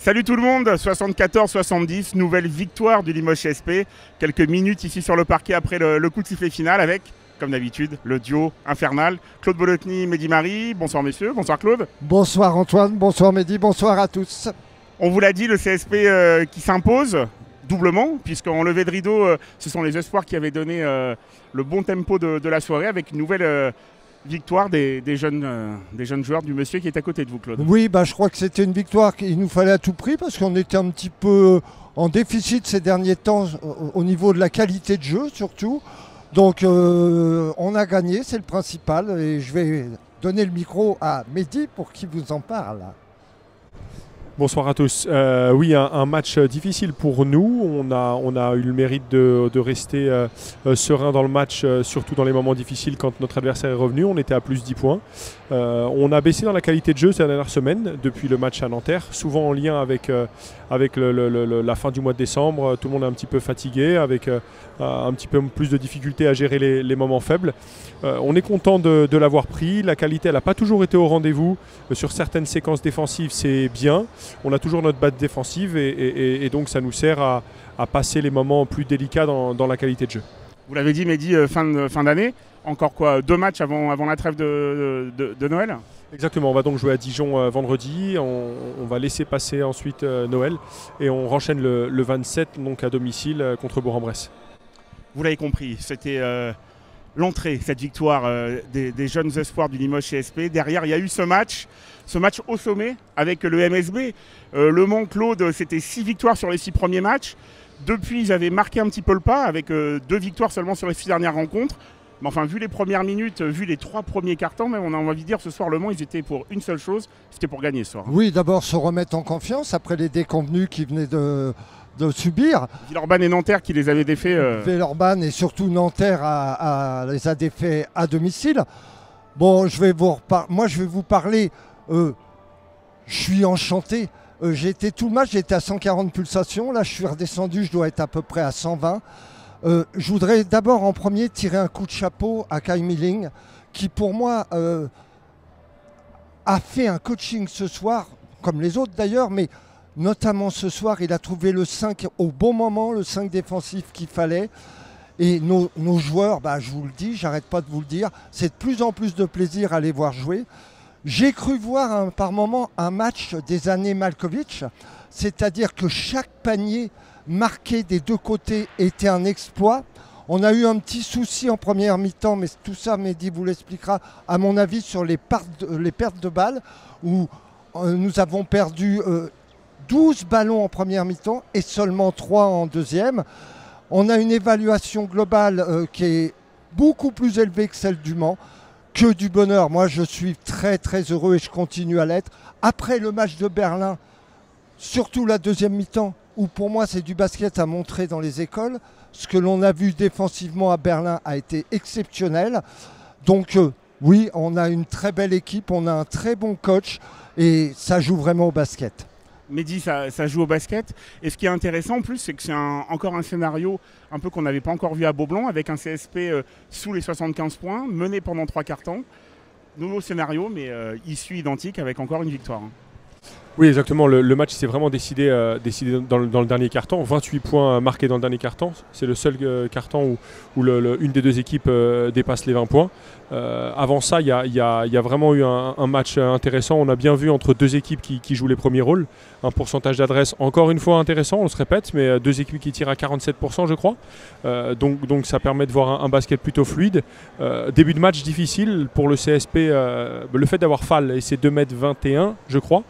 Salut tout le monde, 74-70, nouvelle victoire du Limoges CSP. Quelques minutes ici sur le parquet après le coup de sifflet final avec, comme d'habitude, le duo infernal. Claude Bolotny, Mehdi Mari. Bonsoir messieurs, bonsoir Claude. Bonsoir Antoine, bonsoir Mehdi, bonsoir à tous. On vous l'a dit, le CSP qui s'impose doublement, puisqu'en levée de rideau, ce sont les espoirs qui avaient donné le bon tempo de la soirée avec une nouvelle victoire des jeunes joueurs du monsieur qui est à côté de vous, Claude. Oui, je crois que c'était une victoire qu'il nous fallait à tout prix parce qu'on était un petit peu en déficit ces derniers temps au niveau de la qualité de jeu surtout. Donc on a gagné, c'est le principal, et je vais donner le micro à Mehdi pour qu'il vous en parle. Bonsoir à tous. Oui, un match difficile pour nous. On a eu le mérite de rester serein dans le match, surtout dans les moments difficiles quand notre adversaire est revenu. On était à plus 10 points. On a baissé dans la qualité de jeu ces dernières semaines, depuis le match à Nanterre, souvent en lien avec la fin du mois de décembre. Tout le monde est un petit peu fatigué, avec un petit peu plus de difficulté à gérer les moments faibles. On est content de l'avoir pris. La qualité, elle n'a pas toujours été au rendez-vous. Sur certaines séquences défensives, c'est bien. On a toujours notre batte défensive et donc ça nous sert à passer les moments plus délicats dans la qualité de jeu. Vous l'avez dit, Mehdi, fin d'année. Encore quoi, 2 matchs avant la trêve de Noël? Exactement, on va donc jouer à Dijon vendredi. On va laisser passer ensuite Noël et on renchaîne le 27 donc à domicile contre Bourg-en-Bresse. Vous l'avez compris, c'était l'entrée, cette victoire des jeunes espoirs du Limoges CSP. Derrière, il y a eu ce match au sommet avec le MSB. Le Mans, Claude, c'était 6 victoires sur les 6 premiers matchs. Depuis, ils avaient marqué un petit peu le pas avec 2 victoires seulement sur les 6 dernières rencontres. Mais enfin, vu les premières minutes, vu les 3 premiers cartons, on a envie de dire ce soir, Le Mans, ils étaient pour une seule chose, c'était pour gagner ce soir. Oui, d'abord se remettre en confiance après les déconvenus qu'ils venaient de subir. Villeurbanne et Nanterre qui les avaient défaits. Villeurbanne et surtout Nanterre les a défaits à domicile. Bon, moi je vais vous parler. Je suis enchanté. J'ai été tout le match, j'étais à 140 pulsations. Là, je suis redescendu, je dois être à peu près à 120. Je voudrais d'abord en premier tirer un coup de chapeau à Kai Milling, qui pour moi a fait un coaching ce soir, comme les autres d'ailleurs, mais notamment ce soir, il a trouvé le 5 au bon moment, le 5 défensif qu'il fallait. Et nos joueurs, je vous le dis, j'arrête pas de vous le dire, c'est de plus en plus de plaisir à les voir jouer. J'ai cru voir par moment un match des années Malkovich, c'est-à-dire que chaque panier marqué des deux côtés était un exploit. On a eu un petit souci en première mi-temps, mais tout ça, Mehdi vous l'expliquera, à mon avis, sur les pertes de balles, où nous avons perdu 12 ballons en première mi-temps et seulement 3 en deuxième. On a une évaluation globale qui est beaucoup plus élevée que celle du Mans. Que du bonheur. Moi, je suis très très heureux et je continue à l'être. Après le match de Berlin, surtout la deuxième mi-temps, où pour moi c'est du basket à montrer dans les écoles. Ce que l'on a vu défensivement à Berlin a été exceptionnel. Donc oui, on a une très belle équipe, on a un très bon coach et ça joue vraiment au basket. Mehdi, ça joue au basket. Et ce qui est intéressant en plus, c'est que c'est encore un scénario un peu qu'on n'avait pas encore vu à Beaublanc, avec un CSP sous les 75 points, mené pendant 3 quarts-temps. Nouveau scénario, mais issue identique avec encore une victoire. Oui, exactement. Le match s'est vraiment décidé dans le dernier quart-temps. 28 points marqués dans le dernier quart-temps. C'est le seul quart-temps où une des deux équipes dépasse les 20 points. Avant ça, il y a vraiment eu un match intéressant. On a bien vu entre 2 équipes qui jouent les premiers rôles. Un pourcentage d'adresse encore une fois intéressant, on se répète, mais 2 équipes qui tirent à 47%, je crois. Donc ça permet de voir un basket plutôt fluide. Début de match difficile pour le CSP. Le fait d'avoir Fall et ses 2,21 m, je crois,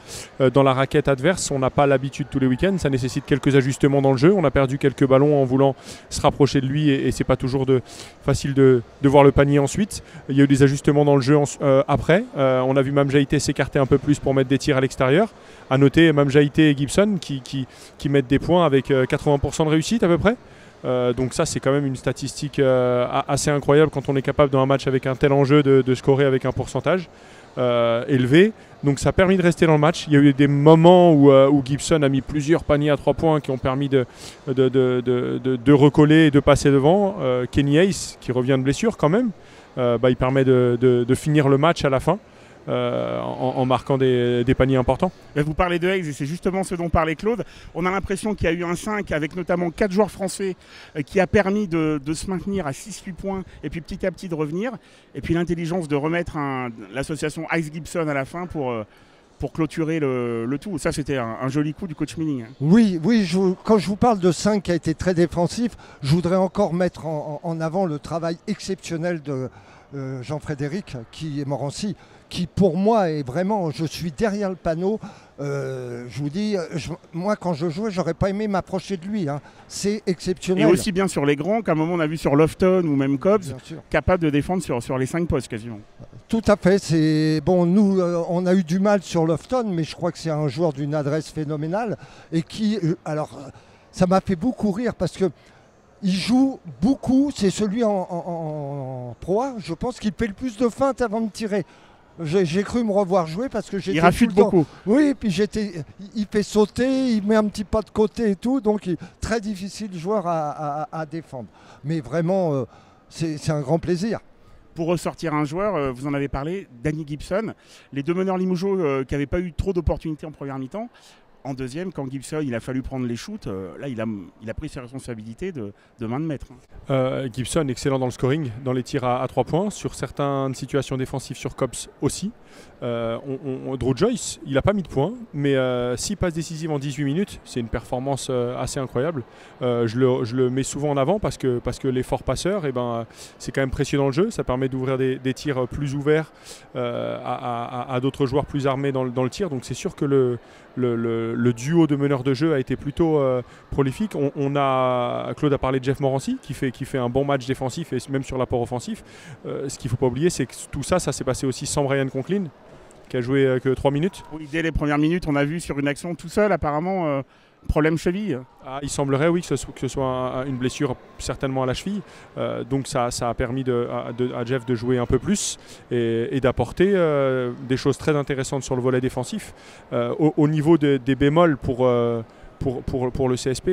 dans la raquette adverse, on n'a pas l'habitude tous les week-ends. Ça nécessite quelques ajustements dans le jeu. On a perdu quelques ballons en voulant se rapprocher de lui et c'est pas toujours facile de voir le panier ensuite. Il y a eu des ajustements dans le jeu après. On a vu Mamjaïté s'écarter un peu plus pour mettre des tirs à l'extérieur. À noter Mamjaïté et Gibson qui mettent des points avec 80% de réussite à peu près. Donc ça, c'est quand même une statistique assez incroyable quand on est capable dans un match avec un tel enjeu de scorer avec un pourcentage élevé. Donc ça a permis de rester dans le match. Il y a eu des moments où Gibson a mis plusieurs paniers à 3 points qui ont permis de recoller et de passer devant. Kenny Hayes, qui revient de blessure quand même, il permet de finir le match à la fin. en marquant des paniers importants. Vous parlez de Hayes et c'est justement ce dont parlait Claude. On a l'impression qu'il y a eu un 5 avec notamment 4 joueurs français qui a permis de se maintenir à 6-8 points et puis petit à petit de revenir. Et puis l'intelligence de remettre l'association Hayes-Gibson à la fin pour clôturer le tout. Ça, c'était un joli coup du coach Milling. Oui, quand je vous parle de 5 qui a été très défensif, je voudrais encore mettre en avant le travail exceptionnel de Jean-Frédéric Morancy, qui pour moi est vraiment, je suis derrière le panneau. Je vous dis, moi quand je jouais, j'aurais pas aimé m'approcher de lui. Hein. C'est exceptionnel. Et aussi bien sur les grands qu'à un moment on a vu sur Lofton ou même Cobbs, capable de défendre sur les 5 postes quasiment. Tout à fait. Bon, nous, on a eu du mal sur Lofton, mais je crois que c'est un joueur d'une adresse phénoménale et qui, alors, ça m'a fait beaucoup rire parce que il joue beaucoup. C'est celui en Pro A, je pense qu'il fait le plus de feintes avant de tirer. J'ai cru me revoir jouer parce que j'étais. Il rafute beaucoup. Oui, puis il fait sauter, il met un petit pas de côté et tout, donc très difficile joueur à défendre. Mais vraiment, c'est un grand plaisir. Pour ressortir un joueur, vous en avez parlé, Danny Gibson, les deux meneurs Limougeaux qui n'avaient pas eu trop d'opportunités en première mi-temps. En deuxième, quand Gibson il a fallu prendre les shoots, là il a pris ses responsabilités de main de maître. Gibson excellent dans le scoring, dans les tirs à 3 points, sur certaines situations défensives sur Cobbs aussi. Drew Joyce, il n'a pas mis de points, mais 6 passes décisives en 18 minutes, c'est une performance assez incroyable. Je le mets souvent en avant parce que l'effort passeur, c'est quand même précieux dans le jeu, ça permet d'ouvrir des tirs plus ouverts à d'autres joueurs plus armés dans le tir, donc c'est sûr que le duo de meneurs de jeu a été plutôt prolifique. Claude a parlé de Jeff Morancy qui fait un bon match défensif et même sur l'apport offensif. Ce qu'il ne faut pas oublier, c'est que tout ça s'est passé aussi sans Brian Conklin qui a joué que 3 minutes. Oui, dès les premières minutes, on a vu sur une action tout seul apparemment problème cheville. Il semblerait oui que ce soit une blessure certainement à la cheville. Donc ça a permis à Jeff de jouer un peu plus et d'apporter des choses très intéressantes sur le volet défensif. Au niveau des bémols pour le CSP,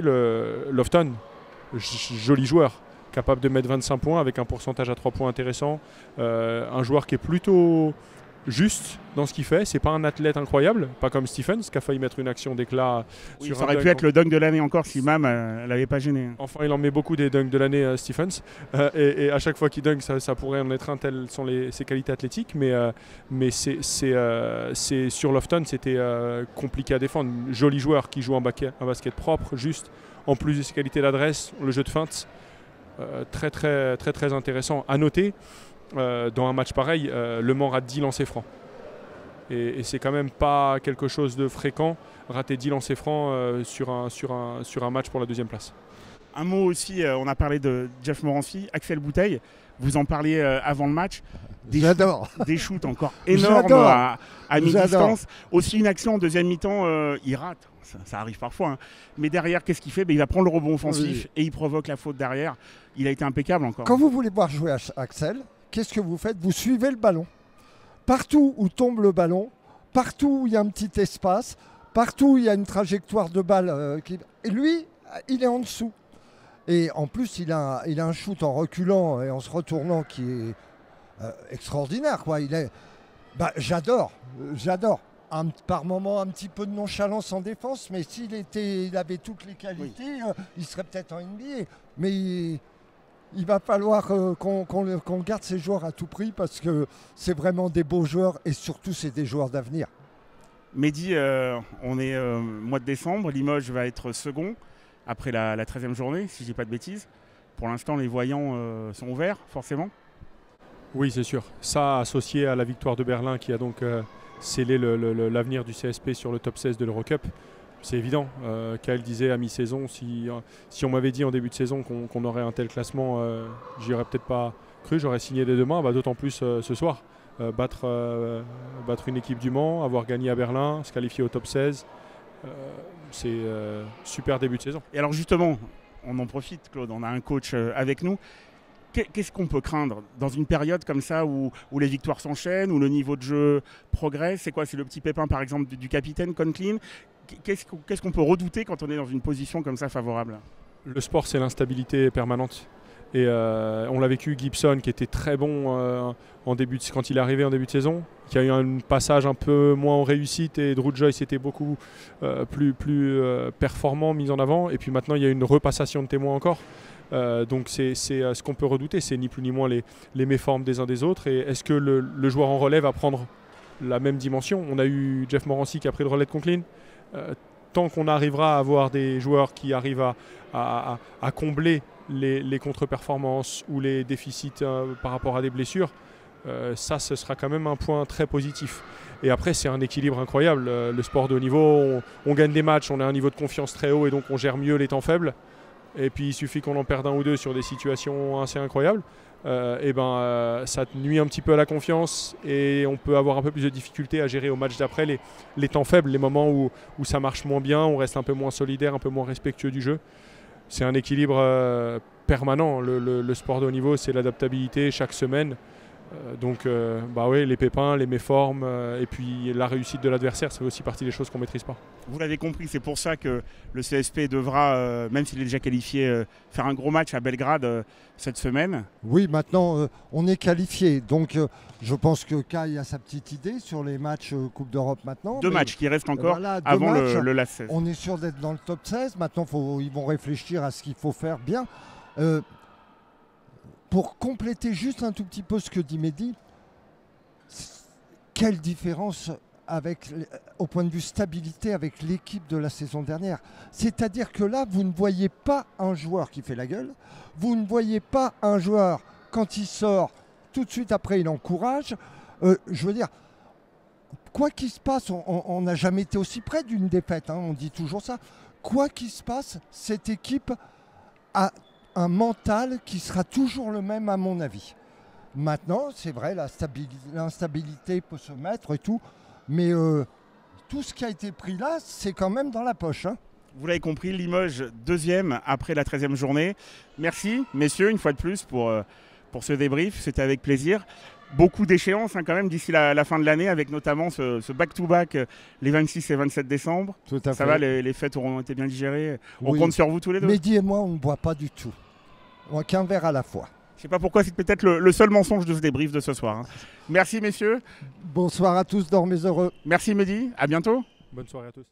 Lofton, joli joueur, capable de mettre 25 points avec un pourcentage à 3 points intéressant. Un joueur qui est plutôt juste dans ce qu'il fait, c'est pas un athlète incroyable, pas comme Stephens qui a failli mettre une action d'éclat. Oui, ça aurait pu être le dunk de l'année encore si Mam l'avait pas gêné. Enfin, il en met beaucoup des dunks de l'année, Stephens, et à chaque fois qu'il dunk, ça pourrait en être un, telles sont ses qualités athlétiques, mais c'est sur Lofton, c'était compliqué à défendre. Joli joueur qui joue un basket propre, juste, en plus de ses qualités d'adresse, le jeu de feinte, très très très très intéressant. À noter. Dans un match pareil, Le Mans rate 10 lancers francs. Et c'est quand même pas quelque chose de fréquent, rater 10 lancers francs sur un match pour la 2e place. Un mot aussi, on a parlé de Jeff Morancy, Axel Bouteille, vous en parliez avant le match. J'adore. Des shoots encore énormes à mi-distance. Aussi une action en 2e mi-temps, il rate. Ça arrive parfois. Hein. Mais derrière, qu'est-ce qu'il fait ? Il va prendre le rebond offensif et il provoque la faute derrière. Il a été impeccable encore. Quand vous voulez voir jouer Axel, qu'est-ce que vous faites ? Vous suivez le ballon. Partout où tombe le ballon, partout où il y a un petit espace, partout où il y a une trajectoire de balle, et lui, il est en dessous. Et en plus, il a un shoot en reculant et en se retournant qui est extraordinaire. Quoi. J'adore. Par moment, un petit peu de nonchalance en défense, mais il avait toutes les qualités, il serait peut-être en NBA. Mais il va falloir qu'on garde ces joueurs à tout prix parce que c'est vraiment des beaux joueurs et surtout c'est des joueurs d'avenir. Mehdi, on est mois de décembre, Limoges va être second après la 13e journée, si je dis pas de bêtises. Pour l'instant, les voyants sont ouverts, forcément. Oui, c'est sûr. Ça, associé à la victoire de Berlin qui a donc scellé l'avenir du CSP sur le top 16 de l'Eurocup, c'est évident. Kael disait à mi-saison, si on m'avait dit en début de saison qu'on aurait un tel classement, j'y aurais peut-être pas cru, j'aurais signé dès demain, d'autant plus ce soir. Battre une équipe du Mans, avoir gagné à Berlin, se qualifier au top 16, c'est super début de saison. Et alors justement, on en profite Claude, on a un coach avec nous. Qu'est-ce qu'on peut craindre dans une période comme ça où les victoires s'enchaînent, où le niveau de jeu progresse ? C'est quoi ? C'est le petit pépin par exemple du capitaine Conklin ? Qu'est-ce qu'on peut redouter quand on est dans une position comme ça favorable ? Le sport, c'est l'instabilité permanente. Et on l'a vécu, Gibson qui était très bon quand il est arrivé en début de saison, qui a eu un passage un peu moins en réussite, et Drew Joyce était beaucoup plus performant, mis en avant. Et puis maintenant il y a une repassation de témoins encore. Donc c'est ce qu'on peut redouter, c'est ni plus ni moins les méformes des uns des autres. Et est-ce que le joueur en relais va prendre la même dimension? On a eu Jeff Morancy qui a pris le relais de Conklin. Tant qu'on arrivera à avoir des joueurs qui arrivent à combler les contre-performances ou les déficits par rapport à des blessures, ça ce sera quand même un point très positif. Et après c'est un équilibre incroyable, le sport de haut niveau, on gagne des matchs, on a un niveau de confiance très haut et donc on gère mieux les temps faibles. Et puis il suffit qu'on en perde un ou deux sur des situations assez incroyables, ça nuit un petit peu à la confiance et on peut avoir un peu plus de difficulté à gérer au match d'après les temps faibles, les moments où ça marche moins bien, on reste un peu moins solidaire, un peu moins respectueux du jeu. C'est un équilibre permanent, le sport de haut niveau, c'est l'adaptabilité chaque semaine. Les pépins, les méformes et puis la réussite de l'adversaire, c'est aussi partie des choses qu'on ne maîtrise pas. Vous l'avez compris, c'est pour ça que le CSP devra, même s'il est déjà qualifié, faire un gros match à Belgrade cette semaine. Oui, maintenant on est qualifié, donc je pense que Kai a sa petite idée sur les matchs Coupe d'Europe maintenant. Deux matchs qui restent encore avant le LAS 16. On est sûr d'être dans le top 16, maintenant ils vont réfléchir à ce qu'il faut faire bien. Pour compléter juste un tout petit peu ce que dit Mehdi, quelle différence au point de vue stabilité avec l'équipe de la saison dernière. C'est-à-dire que là, vous ne voyez pas un joueur qui fait la gueule, vous ne voyez pas un joueur, quand il sort, tout de suite après il encourage. Je veux dire, quoi qu'il se passe, on n'a jamais été aussi près d'une défaite, on dit toujours ça. Quoi qu'il se passe, cette équipe a un mental qui sera toujours le même à mon avis. Maintenant, c'est vrai, l'instabilité peut se mettre et tout, mais tout ce qui a été pris là, c'est quand même dans la poche. Vous l'avez compris, Limoges deuxième après la 13e journée. Merci messieurs une fois de plus pour ce débrief, c'était avec plaisir. Beaucoup d'échéances quand même d'ici la fin de l'année, avec notamment ce back-to-back les 26 et 27 décembre. Tout à fait. Ça va, les fêtes auront été bien digérées. On Oui. compte sur vous tous les deux. Mehdi et moi, on ne boit pas du tout. Qu'un verre à la fois. Je ne sais pas pourquoi, c'est peut-être le seul mensonge de ce débrief de ce soir. Merci messieurs. Bonsoir à tous, dormez heureux. Merci Mehdi, à bientôt. Bonne soirée à tous.